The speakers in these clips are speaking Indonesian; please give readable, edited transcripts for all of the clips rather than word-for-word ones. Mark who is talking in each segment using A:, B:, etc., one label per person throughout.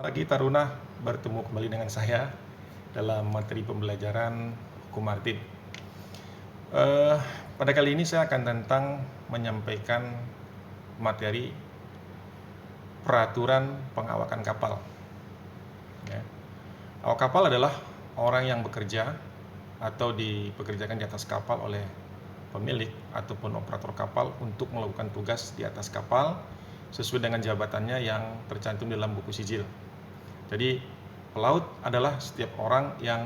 A: Pagi Taruna, bertemu kembali dengan saya dalam materi pembelajaran hukum maritim. Pada kali ini saya akan tentang menyampaikan materi peraturan pengawakan kapal. Ya. Awak kapal adalah orang yang bekerja atau dipekerjakan di atas kapal oleh pemilik ataupun operator kapal untuk melakukan tugas di atas kapal sesuai dengan jabatannya yang tercantum dalam buku sijil. Jadi pelaut adalah setiap orang yang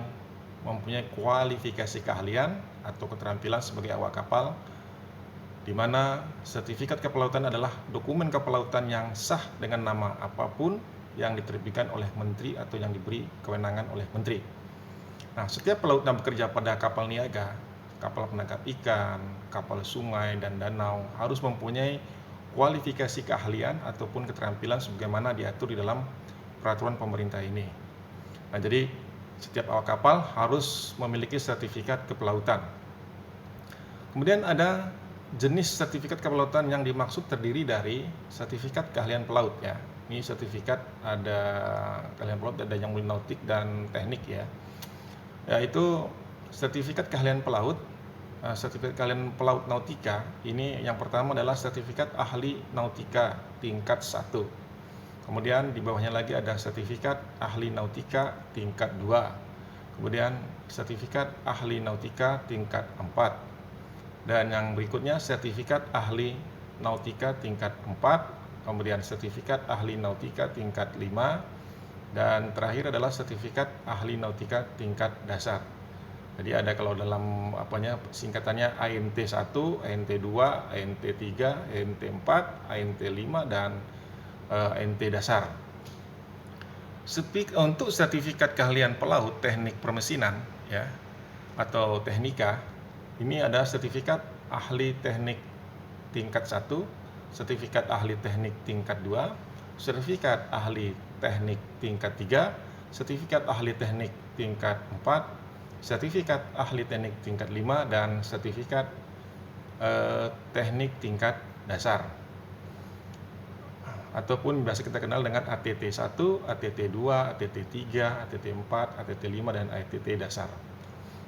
A: mempunyai kualifikasi keahlian atau keterampilan sebagai awak kapal, di mana sertifikat kepelautan adalah dokumen kepelautan yang sah dengan nama apapun yang diterbitkan oleh menteri atau yang diberi kewenangan oleh menteri. Nah, setiap pelaut yang bekerja pada kapal niaga, kapal penangkap ikan, kapal sungai dan danau harus mempunyai kualifikasi keahlian ataupun keterampilan sebagaimana diatur di dalam peraturan pemerintah ini. Nah, jadi setiap awak kapal harus memiliki sertifikat kepelautan. Kemudian ada jenis sertifikat kepelautan yang dimaksud terdiri dari sertifikat keahlian pelaut ya. Ini sertifikat ada keahlian pelaut, ada yang nautik dan teknik ya. Yaitu sertifikat keahlian pelaut, sertifikat keahlian pelaut nautika. Ini yang pertama adalah sertifikat ahli nautika tingkat 1. Kemudian di bawahnya lagi ada sertifikat ahli nautika tingkat 2. Kemudian sertifikat ahli nautika tingkat 4. Dan yang berikutnya sertifikat ahli nautika tingkat 4. Kemudian sertifikat ahli nautika tingkat 5. Dan terakhir adalah sertifikat ahli nautika tingkat dasar. Jadi ada kalau dalam singkatannya ANT1, ANT2, ANT3, ANT4, ANT5 dan ANT dasar. Untuk sertifikat keahlian pelaut teknik permesinan ya atau teknika, ini ada sertifikat ahli teknik tingkat 1, sertifikat ahli teknik tingkat 2, sertifikat ahli teknik tingkat 3, sertifikat ahli teknik tingkat 4, sertifikat ahli teknik tingkat 5 dan sertifikat teknik tingkat dasar ataupun biasa kita kenal dengan ATT1, ATT2, ATT3, ATT4, ATT5 dan ATT dasar.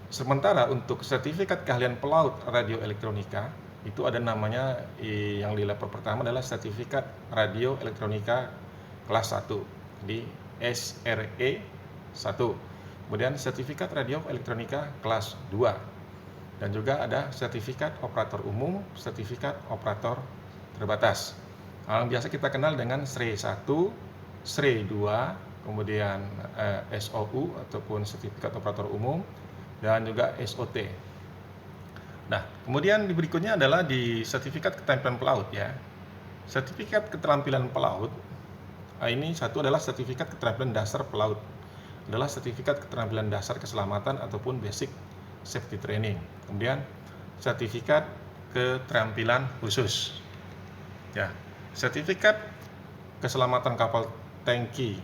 A: Sementara untuk sertifikat keahlian pelaut radioelektronika itu ada namanya yang di level pertama adalah sertifikat radioelektronika kelas 1 di SRE 1. Kemudian sertifikat radioelektronika kelas 2. Dan juga ada sertifikat operator umum, sertifikat operator terbatas. Yang biasa kita kenal dengan SRE 1, SRE 2, kemudian SOU ataupun sertifikat operator umum dan juga SOT. Nah, kemudian berikutnya adalah di sertifikat keterampilan pelaut ya. Sertifikat keterampilan pelaut ini satu adalah sertifikat keterampilan dasar pelaut. Adalah sertifikat keterampilan dasar keselamatan ataupun basic safety training. Kemudian sertifikat keterampilan khusus. Ya, sertifikat keselamatan kapal tanki,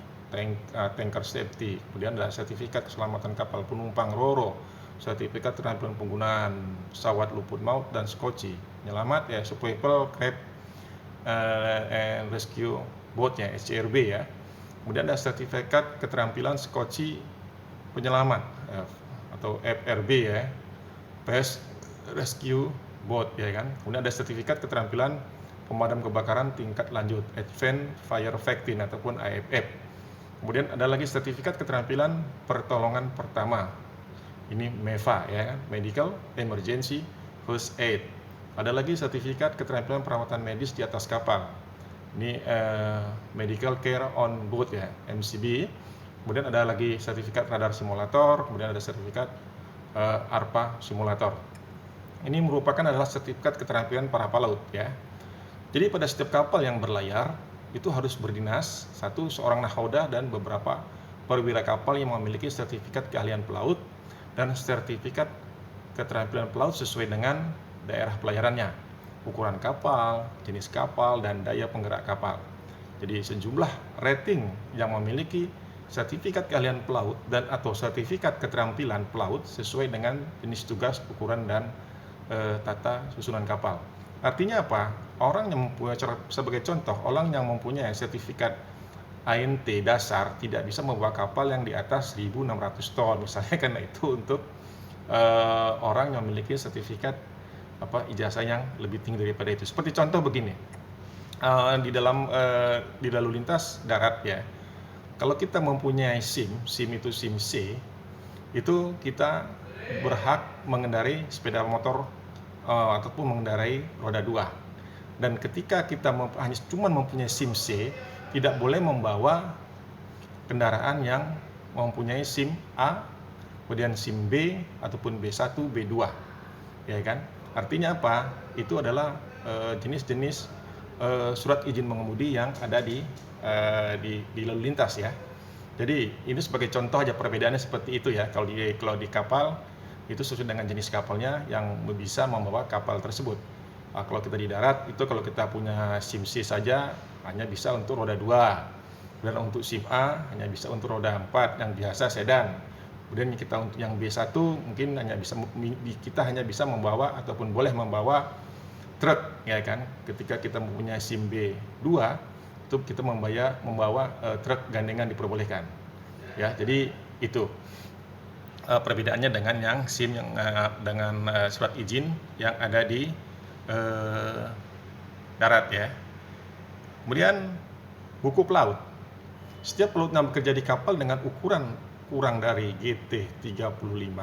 A: tanker safety. Kemudian ada sertifikat keselamatan kapal penumpang RoRo, sertifikat keterampilan penggunaan pesawat luput maut dan skoci penyelamat ya, survival crab and rescue boat ya, SCRB ya. Kemudian ada sertifikat keterampilan skoci penyelamat atau FRB ya, Fast Rescue Boat ya kan. Kemudian ada sertifikat keterampilan pemadam kebakaran tingkat lanjut Advanced Fire Fighting ataupun AFF. Kemudian ada lagi sertifikat keterampilan pertolongan pertama. Ini MEFA ya kan, Medical Emergency First Aid. Ada lagi sertifikat keterampilan perawatan medis di atas kapal. Ini Medical Care on Board ya, MCB. Kemudian ada lagi sertifikat radar simulator, kemudian ada sertifikat ARPA simulator. Ini merupakan adalah sertifikat keterampilan para pelaut ya. Jadi pada setiap kapal yang berlayar itu harus berdinas seorang nahoda dan beberapa perwira kapal yang memiliki sertifikat keahlian pelaut dan sertifikat keterampilan pelaut sesuai dengan daerah pelayarannya, ukuran kapal, jenis kapal dan daya penggerak kapal. Jadi sejumlah rating yang memiliki sertifikat keahlian pelaut dan atau sertifikat keterampilan pelaut sesuai dengan jenis tugas, ukuran dan tata susunan kapal. Artinya apa? Orang yang mempunyai, sebagai contoh, orang yang mempunyai sertifikat ANT dasar tidak bisa membawa kapal yang di atas 1.600 ton misalnya, karena itu untuk orang yang memiliki sertifikat ijazah yang lebih tinggi daripada itu. Seperti contoh begini, di lalu lintas darat ya, kalau kita mempunyai SIM itu SIM C, itu kita berhak mengendarai sepeda motor ataupun mengendarai roda 2. Dan ketika kita hanya cuma mempunyai SIM C, tidak boleh membawa kendaraan yang mempunyai SIM A, kemudian SIM B ataupun B1, B2, ya kan? Artinya apa? Itu adalah jenis-jenis surat izin mengemudi yang ada di lalu lintas ya. Jadi ini sebagai contoh aja perbedaannya seperti itu ya. Kalau di kapal itu sesuai dengan jenis kapalnya yang bisa membawa kapal tersebut. Kalau kita di darat itu kalau kita punya SIM C saja hanya bisa untuk roda 2. Dan untuk SIM A hanya bisa untuk roda 4 yang biasa sedan. Kemudian kita untuk yang B1 mungkin kita hanya bisa membawa ataupun boleh membawa truk ya kan. Ketika kita mempunyai SIM B2 itu kita membawa truk gandengan diperbolehkan. Ya, jadi itu perbedaannya dengan yang SIM yang dengan surat izin yang ada di darat ya. Kemudian buku pelaut. Setiap pelaut yang bekerja di kapal dengan ukuran kurang dari GT35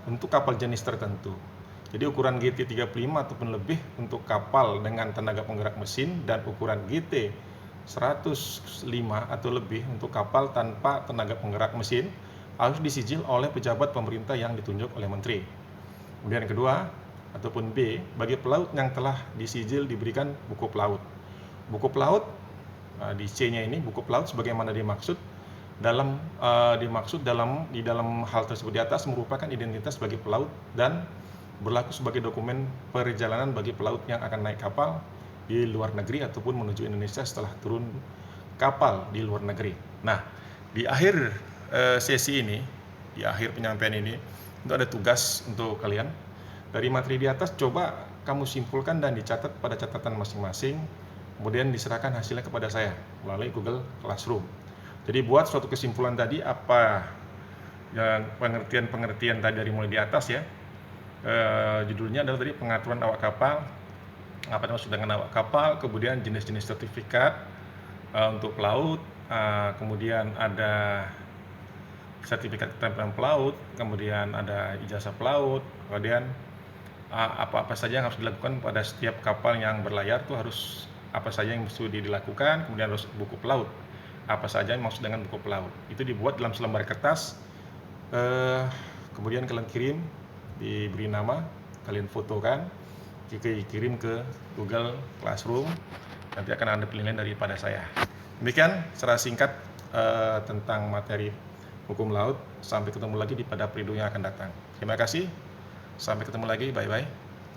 A: untuk kapal jenis tertentu. Jadi ukuran GT35 ataupun lebih untuk kapal dengan tenaga penggerak mesin, dan ukuran GT105 atau lebih untuk kapal tanpa tenaga penggerak mesin harus disijil oleh pejabat pemerintah yang ditunjuk oleh menteri. Kemudian yang kedua ataupun B, bagi pelaut yang telah disijil diberikan buku pelaut. Buku pelaut di C-nya ini buku pelaut sebagaimana dimaksud di dalam hal tersebut di atas merupakan identitas bagi pelaut dan berlaku sebagai dokumen perjalanan bagi pelaut yang akan naik kapal di luar negeri ataupun menuju Indonesia setelah turun kapal di luar negeri. Nah, di akhir sesi ini, di akhir penyampaian ini, itu ada tugas untuk kalian. Dari materi di atas, coba kamu simpulkan dan dicatat pada catatan masing-masing, kemudian diserahkan hasilnya kepada saya melalui Google Classroom. Jadi buat suatu kesimpulan tadi, apa yang pengertian tadi dari mulai di atas ya, judulnya adalah tadi pengaturan awak kapal, apa yang maksud dengan awak kapal, kemudian jenis-jenis sertifikat untuk pelaut, kemudian ada sertifikat keterampilan pelaut, kemudian ada ijazah pelaut, kemudian apa-apa saja yang harus dilakukan pada setiap kapal yang berlayar itu harus apa saja yang mesti dilakukan, kemudian harus buku pelaut, apa saja yang maksud dengan buku pelaut. Itu dibuat dalam selembar kertas, kemudian kalian kirim, diberi nama, kalian fotokan, kirim ke Google Classroom, nanti akan ada penilaian daripada saya. Demikian secara singkat tentang materi hukum laut. Sampai ketemu lagi pada periode yang akan datang. Terima kasih. Sampai ketemu lagi. Bye-bye.